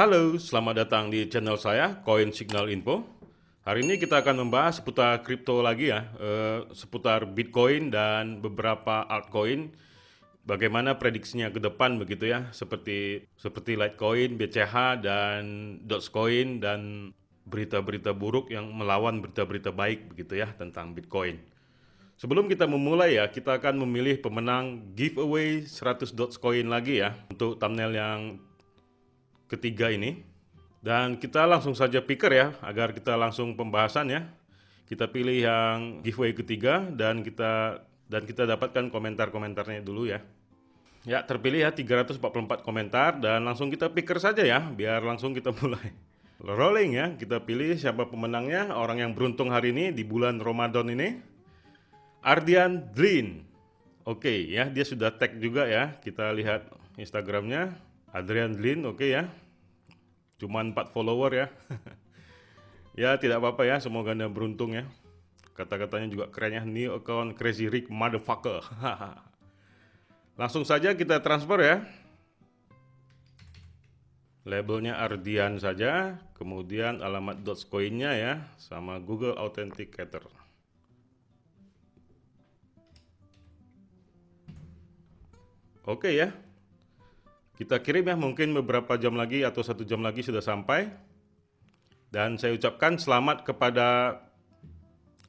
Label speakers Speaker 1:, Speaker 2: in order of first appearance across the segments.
Speaker 1: Halo, selamat datang di channel saya, Coin Signal Info. Hari ini kita akan membahas seputar kripto lagi ya, seputar Bitcoin dan beberapa altcoin. Bagaimana prediksinya ke depan begitu ya, seperti Litecoin, BCH, dan Dogecoin, dan berita-berita buruk yang melawan berita-berita baik begitu ya tentang Bitcoin. Sebelum kita memulai ya, kita akan memilih pemenang giveaway 100 Dogecoin lagi ya untuk thumbnail yang ketiga ini. Dan kita langsung saja picker ya, agar kita langsung pembahasan ya. Kita pilih yang giveaway ketiga dan kita dapatkan komentar-komentarnya dulu ya. Ya, terpilih ya 344 komentar dan langsung kita picker saja ya, biar langsung kita mulai. Rolling ya, kita pilih siapa pemenangnya, orang yang beruntung hari ini di bulan Ramadan ini. Ardian Dlin. Oke ya, dia sudah tag juga ya. Kita lihat Instagramnya. Adrian Dlin, oke ya. Cuman 4 follower ya. Ya, tidak apa-apa ya, semoga Anda beruntung ya. Kata-katanya juga keren ya, new account crazy rich motherfucker. Langsung saja kita transfer ya. Labelnya Ardian saja, kemudian alamat Dogecoin-nya ya, sama Google Authenticator. Oke ya. Kita kirim ya, mungkin beberapa jam lagi atau 1 jam lagi sudah sampai. Dan saya ucapkan selamat kepada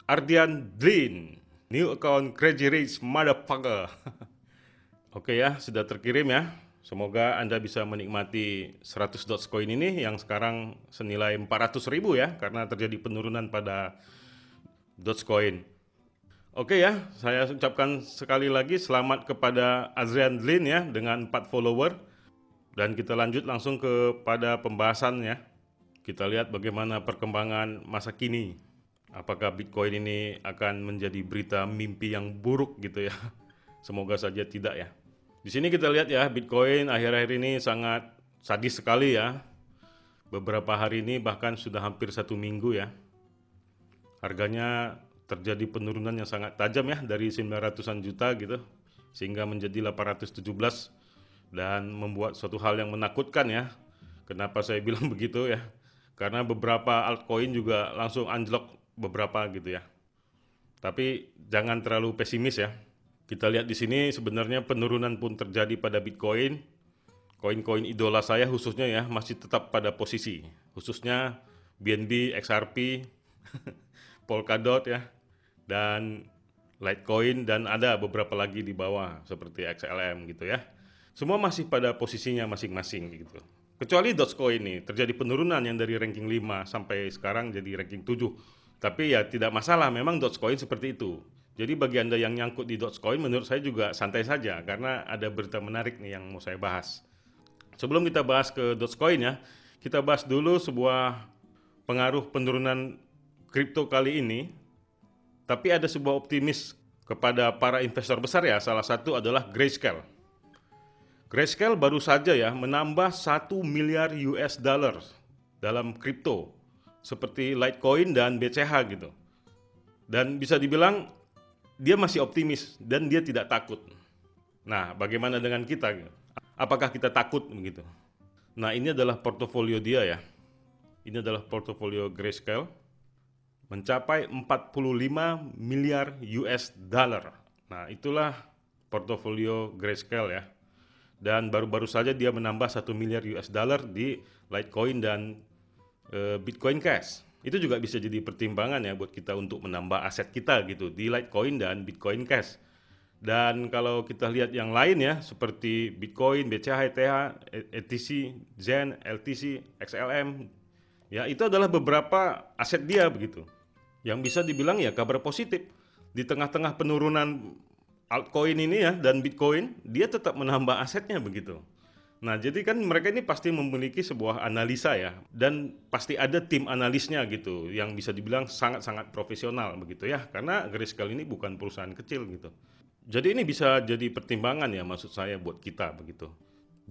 Speaker 1: Ardian Dlin, new account crazy rich motherfucker. Oke ya, sudah terkirim ya. Semoga Anda bisa menikmati 100 Dogecoin ini yang sekarang senilai 400.000 ya, karena terjadi penurunan pada Dogecoin. Oke ya, saya ucapkan sekali lagi selamat kepada Adrian Dlin ya dengan 4 follower. Dan kita lanjut langsung kepada pembahasannya. Kita lihat bagaimana perkembangan masa kini. Apakah Bitcoin ini akan menjadi berita mimpi yang buruk gitu ya? Semoga saja tidak ya. Di sini kita lihat ya, Bitcoin akhir-akhir ini sangat sadis sekali ya. Beberapa hari ini bahkan sudah hampir 1 minggu ya. Harganya terjadi penurunan yang sangat tajam ya, dari 900-an juta gitu sehingga menjadi 817, dan membuat suatu hal yang menakutkan ya. Kenapa saya bilang begitu ya? Karena beberapa altcoin juga langsung anjlok beberapa gitu ya. Tapi jangan terlalu pesimis ya. Kita lihat di sini sebenarnya penurunan pun terjadi pada Bitcoin. Koin-koin idola saya khususnya ya masih tetap pada posisi. Khususnya BNB, XRP, Polkadot ya, dan Litecoin, dan ada beberapa lagi di bawah seperti XLM gitu ya. Semua masih pada posisinya masing-masing gitu. Kecuali Dogecoin ini terjadi penurunan yang dari ranking 5 sampai sekarang jadi ranking 7. Tapi ya tidak masalah, memang Dogecoin seperti itu. Jadi bagi Anda yang nyangkut di Dogecoin, menurut saya juga santai saja karena ada berita menarik nih yang mau saya bahas. Sebelum kita bahas ke Dogecoin ya, kita bahas dulu sebuah pengaruh penurunan kripto kali ini. Tapi ada sebuah optimis kepada para investor besar ya, salah satu adalah Grayscale. Grayscale baru saja ya menambah 1 miliar US dollar dalam kripto seperti Litecoin dan BCH gitu. Dan bisa dibilang dia masih optimis dan dia tidak takut. Nah, bagaimana dengan kita? Apakah kita takut begitu? Nah, ini adalah portofolio dia ya. Ini adalah portofolio Grayscale mencapai 45 miliar US dollar. Nah, itulah portofolio Grayscale ya. Dan baru-baru saja dia menambah 1 miliar US dollar di Litecoin dan Bitcoin Cash. Itu juga bisa jadi pertimbangan ya buat kita untuk menambah aset kita gitu di Litecoin dan Bitcoin Cash. Dan kalau kita lihat yang lain ya, seperti Bitcoin, BCH, ETH, ETC, Zen, LTC, XLM, ya itu adalah beberapa aset dia begitu. Yang bisa dibilang ya kabar positif. Di tengah-tengah penurunan altcoin ini ya dan Bitcoin, dia tetap menambah asetnya begitu. Nah, jadi kan mereka ini pasti memiliki sebuah analisa ya, dan pasti ada tim analisnya gitu yang bisa dibilang sangat-sangat profesional begitu ya, karena Grayscale ini bukan perusahaan kecil gitu. Jadi ini bisa jadi pertimbangan ya maksud saya buat kita begitu.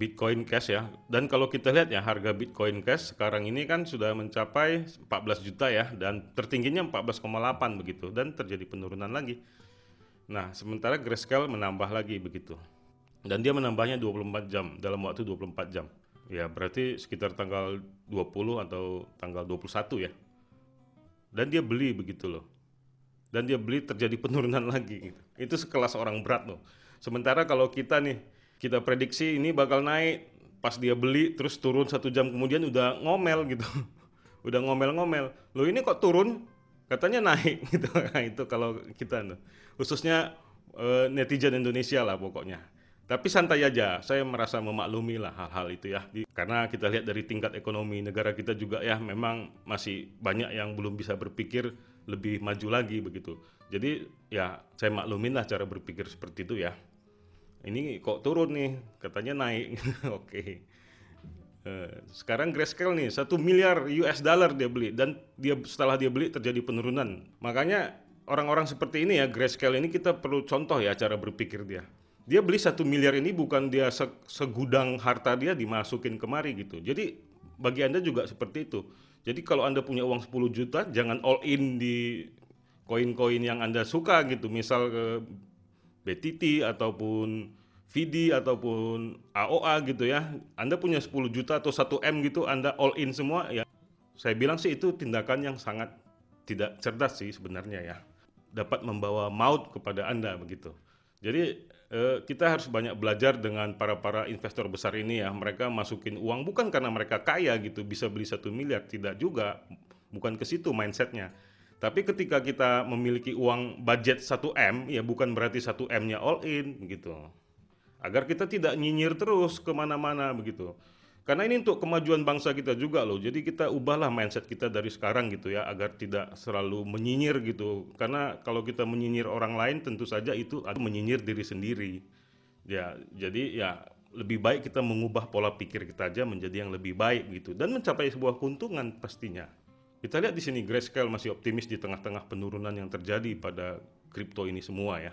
Speaker 1: Bitcoin Cash ya, dan kalau kita lihat ya harga Bitcoin Cash sekarang ini kan sudah mencapai 14 juta ya, dan tertingginya 14,8 begitu, dan terjadi penurunan lagi. Nah, sementara Grayscale menambah lagi begitu. Dan dia menambahnya 24 jam, dalam waktu 24 jam. Ya, berarti sekitar tanggal 20 atau tanggal 21 ya. Dan dia beli begitu loh. Dan dia beli terjadi penurunan lagi gitu. Itu sekelas orang berat loh. Sementara kalau kita nih, kita prediksi ini bakal naik, pas dia beli terus turun 1 jam kemudian udah ngomel gitu. Udah ngomel-ngomel. Loh ini kok turun? Katanya naik gitu. Nah, itu kalau kita tuh. Khususnya netizen Indonesia lah pokoknya. Tapi santai aja, saya merasa memaklumi lah hal-hal itu ya. Karena kita lihat dari tingkat ekonomi negara kita juga ya memang masih banyak yang belum bisa berpikir lebih maju lagi begitu. Jadi ya saya maklumin lah cara berpikir seperti itu ya. Ini kok turun nih, katanya naik. Oke. Sekarang Grayscale nih 1 miliar US dollar dia beli dan setelah dia beli terjadi penurunan. Makanya orang-orang seperti ini ya, Grayscale ini kita perlu contoh ya cara berpikir dia. Dia beli 1 miliar ini bukan dia segudang harta dia dimasukin kemari gitu. Jadi bagi Anda juga seperti itu. Jadi kalau Anda punya uang 10 juta, jangan all in di koin-koin yang Anda suka gitu. Misal ke BTT ataupun VD ataupun AOA gitu ya. Anda punya 10 juta atau 1 M gitu, Anda all in semua ya. Saya bilang sih itu tindakan yang sangat tidak cerdas sih sebenarnya ya. Dapat membawa maut kepada Anda begitu. Jadi kita harus banyak belajar dengan para investor besar ini ya. Mereka masukin uang bukan karena mereka kaya gitu, bisa beli 1 miliar, tidak juga. Bukan ke situ mindsetnya. Tapi ketika kita memiliki uang budget 1 M, ya bukan berarti 1 M-nya all in gitu. Agar kita tidak nyinyir terus kemana-mana begitu. Karena ini untuk kemajuan bangsa kita juga loh. Jadi kita ubahlah mindset kita dari sekarang gitu ya, agar tidak selalu menyinyir gitu. Karena kalau kita menyinyir orang lain tentu saja itu menyinyir diri sendiri. Ya, jadi ya lebih baik kita mengubah pola pikir kita aja menjadi yang lebih baik gitu dan mencapai sebuah keuntungan pastinya. Kita lihat di sini Grayscale masih optimis di tengah-tengah penurunan yang terjadi pada kripto ini semua ya.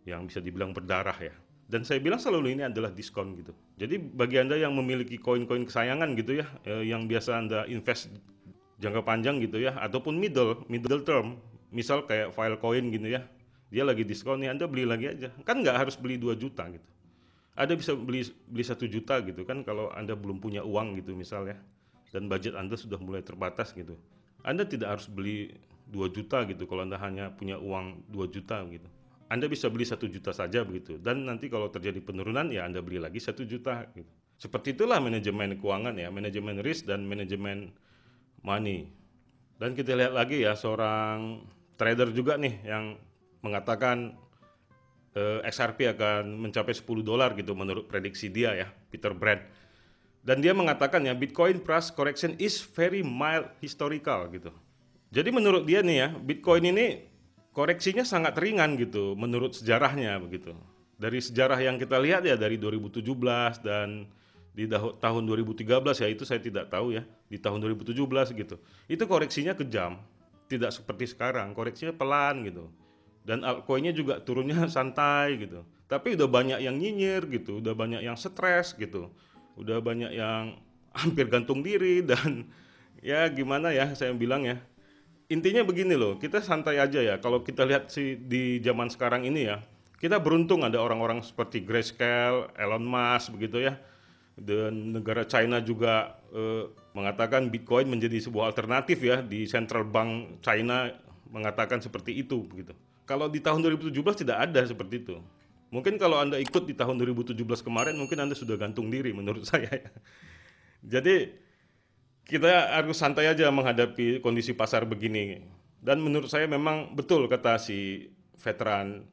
Speaker 1: Yang bisa dibilang berdarah ya. Dan saya bilang selalu ini adalah diskon gitu. Jadi bagi Anda yang memiliki koin-koin kesayangan gitu ya, yang biasa Anda invest jangka panjang gitu ya, ataupun middle term, misal kayak Filecoin gitu ya, dia lagi diskon nih, Anda beli lagi aja. Kan nggak harus beli 2 juta gitu. Anda bisa beli 1 juta gitu kan kalau Anda belum punya uang gitu misalnya, dan budget Anda sudah mulai terbatas gitu. Anda tidak harus beli 2 juta gitu kalau Anda hanya punya uang 2 juta gitu. Anda bisa beli 1 juta saja begitu. Dan nanti kalau terjadi penurunan ya Anda beli lagi 1 juta gitu. Seperti itulah manajemen keuangan ya, manajemen risk dan manajemen money. Dan kita lihat lagi ya seorang trader juga nih yang mengatakan XRP akan mencapai 10 dolar gitu menurut prediksi dia ya, Peter Brand. Dan dia mengatakan ya Bitcoin price correction is very mild historical gitu. Jadi menurut dia nih ya, Bitcoin ini koreksinya sangat ringan gitu menurut sejarahnya begitu. Dari sejarah yang kita lihat ya dari 2017 dan di tahun 2013 ya itu saya tidak tahu ya, di tahun 2017 gitu. Itu koreksinya kejam, tidak seperti sekarang, koreksinya pelan gitu. Dan altcoinnya juga turunnya santai gitu. Tapi udah banyak yang nyinyir gitu, udah banyak yang stres gitu. Udah banyak yang hampir gantung diri dan ya gimana ya saya bilang ya. Intinya begini loh, kita santai aja ya. Kalau kita lihat sih di zaman sekarang ini ya, kita beruntung ada orang-orang seperti Grayscale, Elon Musk begitu ya. Dan negara China juga mengatakan Bitcoin menjadi sebuah alternatif ya, di Central Bank China mengatakan seperti itu begitu. Kalau di tahun 2017 tidak ada seperti itu. Mungkin kalau Anda ikut di tahun 2017 kemarin mungkin Anda sudah gantung diri menurut saya ya. Jadi kita harus santai aja menghadapi kondisi pasar begini. Dan menurut saya memang betul kata si veteran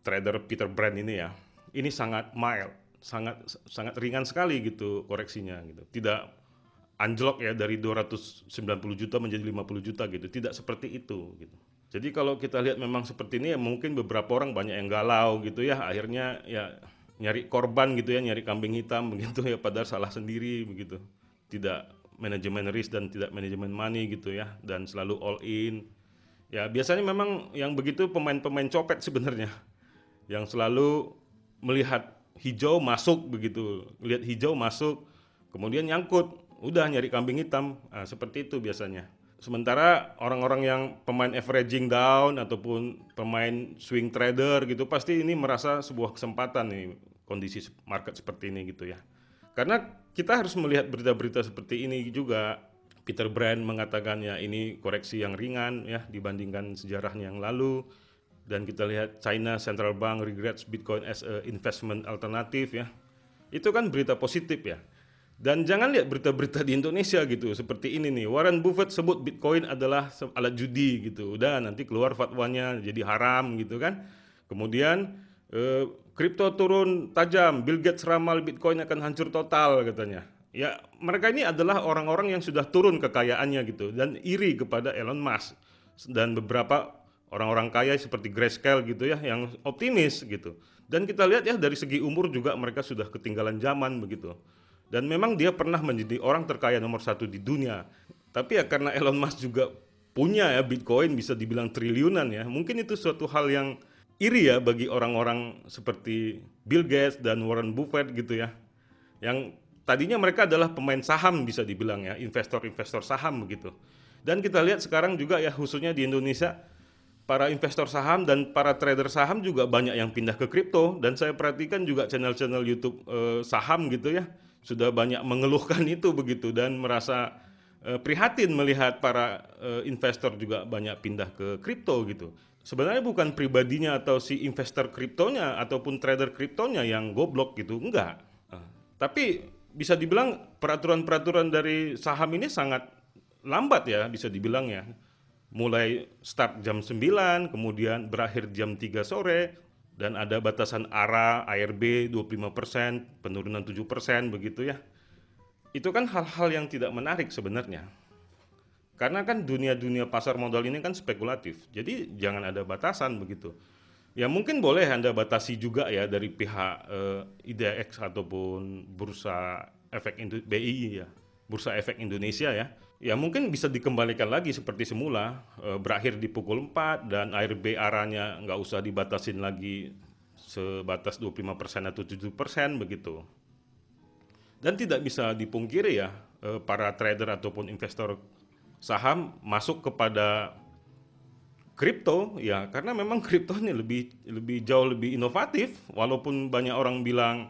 Speaker 1: trader Peter Brand ini ya. Ini sangat mild, sangat ringan sekali gitu koreksinya gitu. Tidak anjlok ya dari 290 juta menjadi 50 juta gitu. Tidak seperti itu gitu. Jadi kalau kita lihat memang seperti ini ya mungkin beberapa orang banyak yang galau gitu ya. Akhirnya ya nyari korban gitu ya, nyari kambing hitam begitu ya, padahal salah sendiri begitu. Tidak manajemen risk dan tidak manajemen money gitu ya, dan selalu all in. Ya biasanya memang yang begitu pemain-pemain copet sebenarnya, yang selalu melihat hijau masuk begitu, lihat hijau masuk, kemudian nyangkut, udah nyari kambing hitam, nah, seperti itu biasanya. Sementara orang-orang yang pemain averaging down ataupun pemain swing trader gitu, pasti ini merasa sebuah kesempatan nih kondisi market seperti ini gitu ya. Karena kita harus melihat berita-berita seperti ini juga. Peter Brand mengatakannya ini koreksi yang ringan ya dibandingkan sejarahnya yang lalu. Dan kita lihat China Central Bank regrets Bitcoin as a investment alternative ya. Itu kan berita positif ya. Dan jangan lihat berita-berita di Indonesia gitu seperti ini nih. Warren Buffett sebut Bitcoin adalah alat judi gitu. Udah nanti keluar fatwanya jadi haram gitu kan. Kemudian kripto turun tajam, Bill Gates ramal Bitcoin akan hancur total katanya. Ya, mereka ini adalah orang-orang yang sudah turun kekayaannya gitu dan iri kepada Elon Musk dan beberapa orang-orang kaya seperti Grayscale gitu ya yang optimis gitu. Dan kita lihat ya dari segi umur juga mereka sudah ketinggalan zaman begitu. Dan memang dia pernah menjadi orang terkaya nomor 1 di dunia. Tapi ya karena Elon Musk juga punya ya Bitcoin bisa dibilang triliunan ya. Mungkin itu suatu hal yang iri ya bagi orang-orang seperti Bill Gates dan Warren Buffett gitu ya. Yang tadinya mereka adalah pemain saham bisa dibilang ya, investor-investor saham begitu. Dan kita lihat sekarang juga ya khususnya di Indonesia, para investor saham dan para trader saham juga banyak yang pindah ke kripto. Dan saya perhatikan juga channel-channel YouTube saham gitu ya, sudah banyak mengeluhkan itu begitu dan merasa prihatin melihat para investor juga banyak pindah ke kripto gitu. Sebenarnya bukan pribadinya atau si investor kriptonya ataupun trader kriptonya yang goblok gitu, enggak. Tapi bisa dibilang peraturan-peraturan dari saham ini sangat lambat ya bisa dibilang ya. Mulai start jam 9, kemudian berakhir jam 3 sore, dan ada batasan ARA, ARB 25%, penurunan 7% begitu ya. Itu kan hal-hal yang tidak menarik sebenarnya. Karena kan dunia-dunia pasar modal ini kan spekulatif, jadi jangan ada batasan begitu. Ya mungkin boleh Anda batasi juga ya dari pihak IDX ataupun Bursa Efek BI ya, Bursa Efek Indonesia ya. Ya mungkin bisa dikembalikan lagi seperti semula, berakhir di pukul 4 dan ARB arahnya nggak usah dibatasin lagi sebatas 25% atau 7% begitu. Dan tidak bisa dipungkiri ya, para trader ataupun investor saham masuk kepada kripto ya karena memang kripto ini lebih jauh lebih inovatif walaupun banyak orang bilang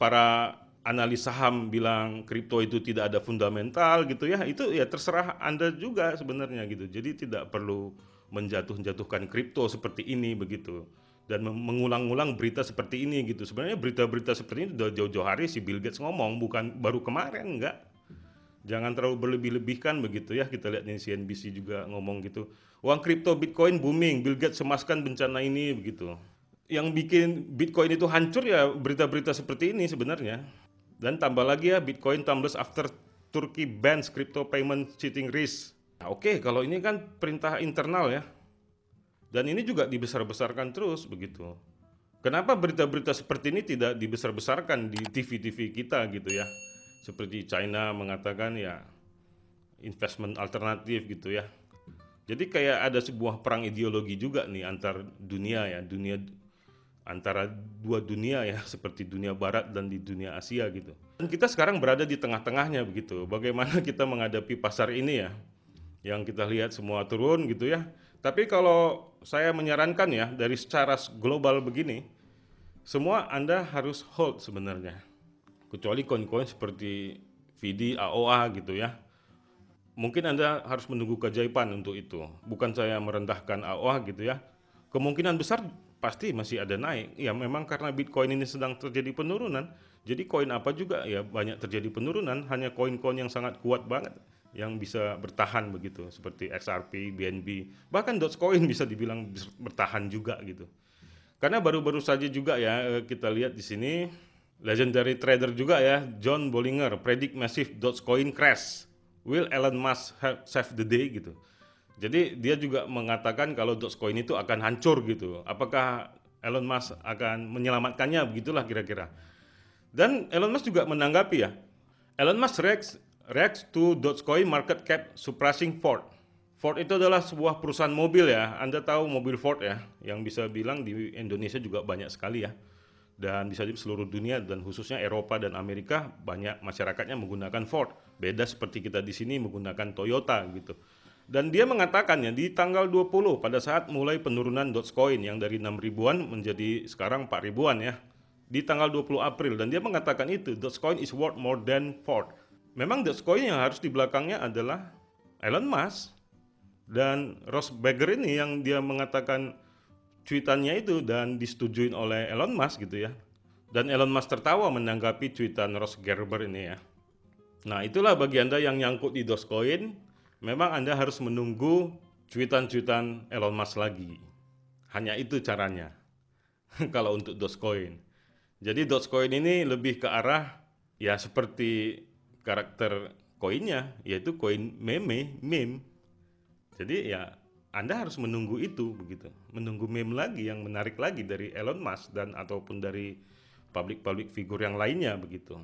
Speaker 1: para analis saham bilang kripto itu tidak ada fundamental gitu ya itu ya terserah Anda juga sebenarnya gitu jadi tidak perlu menjatuhkan kripto seperti ini begitu dan mengulang-ulang berita seperti ini gitu sebenarnya berita-berita seperti ini udah jauh-jauh hari si Bill Gates ngomong bukan baru kemarin enggak. Jangan terlalu berlebih-lebihkan begitu ya. Kita lihat nih CNBC juga ngomong gitu. Uang kripto Bitcoin booming, Bill Gates cemaskan bencana ini begitu. Yang bikin Bitcoin itu hancur ya berita-berita seperti ini sebenarnya. Dan tambah lagi ya Bitcoin tumbles after Turkey bans crypto payment cheating risk. Nah, oke, kalau ini kan perintah internal ya. Dan ini juga dibesar-besarkan terus begitu. Kenapa berita-berita seperti ini tidak dibesar-besarkan di TV-TV kita gitu ya? Seperti China mengatakan ya investment alternatif gitu ya. Jadi kayak ada sebuah perang ideologi juga nih antar dunia ya, antara dua dunia ya, seperti dunia barat dan di dunia Asia gitu. Dan kita sekarang berada di tengah-tengahnya begitu. Bagaimana kita menghadapi pasar ini ya? Yang kita lihat semua turun gitu ya. Tapi kalau saya menyarankan ya dari secara global begini, semua Anda harus hold sebenarnya. Kecuali koin-koin seperti VD, AOA gitu ya. Mungkin Anda harus menunggu keajaiban untuk itu. Bukan saya merendahkan AOA gitu ya. Kemungkinan besar pasti masih ada naik. Ya memang karena Bitcoin ini sedang terjadi penurunan. Jadi koin apa juga ya banyak terjadi penurunan. Hanya koin-koin yang sangat kuat banget yang bisa bertahan begitu. Seperti XRP, BNB. Bahkan Dogecoin bisa dibilang bertahan juga gitu. Karena baru-baru saja juga ya kita lihat di sini. Legendary trader juga ya, John Bollinger predict massive Dogecoin crash. Will Elon Musk save the day gitu. Jadi dia juga mengatakan kalau Dogecoin itu akan hancur gitu. Apakah Elon Musk akan menyelamatkannya begitulah kira-kira. Dan Elon Musk juga menanggapi ya. Elon Musk reacts to Dogecoin market cap surpassing Ford. Ford itu adalah sebuah perusahaan mobil ya. Anda tahu mobil Ford ya, yang bisa bilang di Indonesia juga banyak sekali ya. Dan bisa di seluruh dunia dan khususnya Eropa dan Amerika banyak masyarakatnya menggunakan Ford. Beda seperti kita di sini menggunakan Toyota gitu. Dan dia mengatakannya di tanggal 20 pada saat mulai penurunan Dogecoin yang dari 6 ribuan menjadi sekarang 4 ribuan ya. di tanggal 20 April dan dia mengatakan itu Dogecoin is worth more than Ford. Memang Dogecoin yang harus di belakangnya adalah Elon Musk dan Ross Berger ini yang dia mengatakan cuitannya itu dan disetujui oleh Elon Musk gitu ya. Dan Elon Musk tertawa menanggapi cuitan Ross Berger ini ya. Nah, itulah bagi Anda yang nyangkut di Dogecoin, memang Anda harus menunggu cuitan-cuitan Elon Musk lagi. Hanya itu caranya. Kalau untuk Dogecoin. Jadi Dogecoin ini lebih ke arah ya seperti karakter koinnya, yaitu koin meme. Jadi ya Anda harus menunggu itu begitu. Menunggu meme lagi yang menarik lagi dari Elon Musk dan ataupun dari public figur yang lainnya begitu.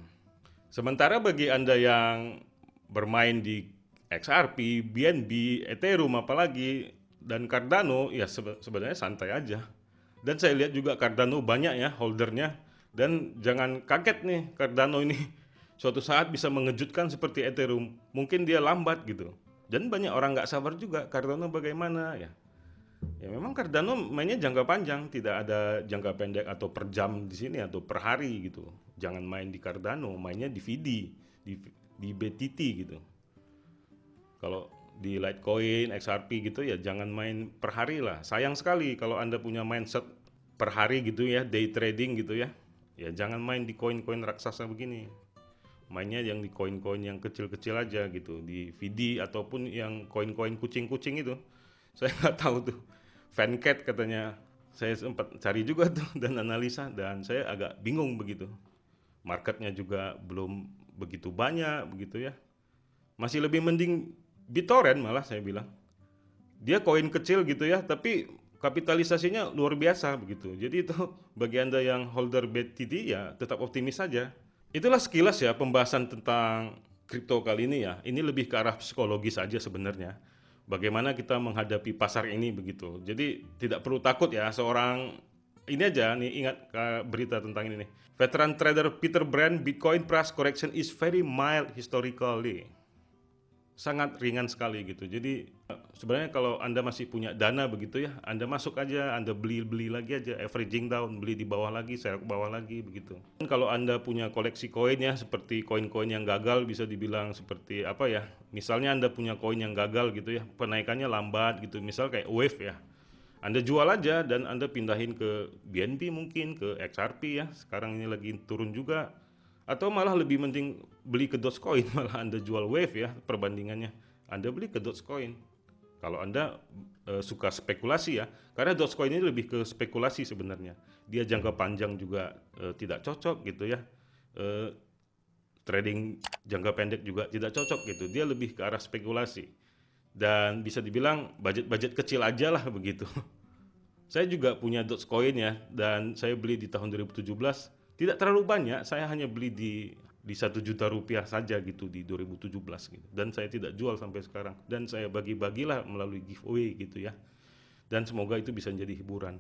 Speaker 1: Sementara bagi Anda yang bermain di XRP, BNB, Ethereum apalagi dan Cardano ya sebenarnya santai aja. Dan saya lihat juga Cardano banyak ya holdernya. Dan jangan kaget nih, Cardano ini suatu saat bisa mengejutkan seperti Ethereum. Mungkin dia lambat gitu. Dan banyak orang nggak sabar juga Cardano bagaimana ya. Ya memang Cardano mainnya jangka panjang, tidak ada jangka pendek atau per jam di sini atau per hari gitu. Jangan main di Cardano, mainnya di VD, di BTT gitu. Kalau di Litecoin, XRP gitu ya jangan main per hari lah. Sayang sekali kalau Anda punya mindset per hari gitu ya, day trading gitu ya. Ya jangan main di koin-koin raksasa begini. Mainnya yang di koin-koin yang kecil-kecil aja gitu, di VD ataupun yang koin-koin kucing-kucing itu. Saya nggak tahu tuh. Fancat katanya. Saya sempat cari juga tuh dan analisa dan saya agak bingung begitu. Marketnya juga belum begitu banyak begitu ya. Masih lebih mending BitTorrent malah saya bilang. Dia koin kecil gitu ya, tapi kapitalisasinya luar biasa begitu. Jadi itu bagi Anda yang holder BTT ya tetap optimis saja. Itulah sekilas ya pembahasan tentang kripto kali ini ya. Ini lebih ke arah psikologis saja sebenarnya. Bagaimana kita menghadapi pasar ini begitu. Jadi tidak perlu takut ya seorang ini aja nih ingat berita tentang ini nih. Veteran trader Peter Brand, Bitcoin price correction is very mild historically. Sangat ringan sekali gitu. Jadi sebenarnya kalau Anda masih punya dana begitu ya, Anda masuk aja, Anda beli lagi aja, averaging down, beli di bawah lagi, sell ke bawah lagi begitu. Dan kalau Anda punya koleksi koin ya, seperti koin-koin yang gagal bisa dibilang seperti apa ya? Misalnya Anda punya koin yang gagal gitu ya, penaikannya lambat gitu, misal kayak Wave ya. Anda jual aja dan Anda pindahin ke BNB mungkin, ke XRP ya. Sekarang ini lagi turun juga. Atau malah lebih mending beli ke Dogecoin, malah Anda jual Wave ya perbandingannya. Anda beli ke Dogecoin. Kalau Anda suka spekulasi ya, karena Dogecoin ini lebih ke spekulasi sebenarnya. Dia jangka panjang juga tidak cocok gitu ya. Trading jangka pendek juga tidak cocok gitu. Dia lebih ke arah spekulasi. Dan bisa dibilang budget kecil aja lah begitu. Saya juga punya Dogecoin ya, dan saya beli di tahun 2017. Tidak terlalu banyak, saya hanya beli di 1 juta rupiah saja gitu di 2017 gitu. Dan saya tidak jual sampai sekarang. Dan saya bagi-bagilah melalui giveaway gitu ya. Dan semoga itu bisa menjadi hiburan.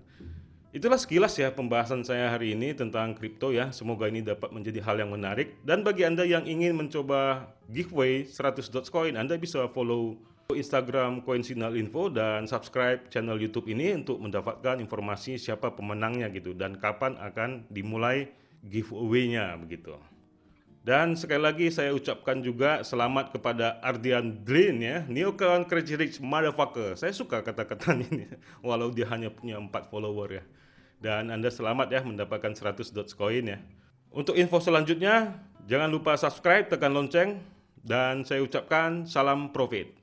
Speaker 1: Itulah sekilas ya pembahasan saya hari ini tentang kripto ya. Semoga ini dapat menjadi hal yang menarik. Dan bagi Anda yang ingin mencoba giveaway 100 Dogecoin, Anda bisa follow Instagram Coinsignalinfo dan subscribe channel YouTube ini untuk mendapatkan informasi siapa pemenangnya gitu dan kapan akan dimulai giveaway-nya begitu. Dan sekali lagi saya ucapkan juga selamat kepada Ardian Drin ya, Newcount Crazy Rich Motherfucker. Saya suka kata-kata ini walau dia hanya punya 4 follower ya. Dan Anda selamat ya mendapatkan 100 Dogecoin ya. Untuk info selanjutnya jangan lupa subscribe, tekan lonceng dan saya ucapkan salam profit.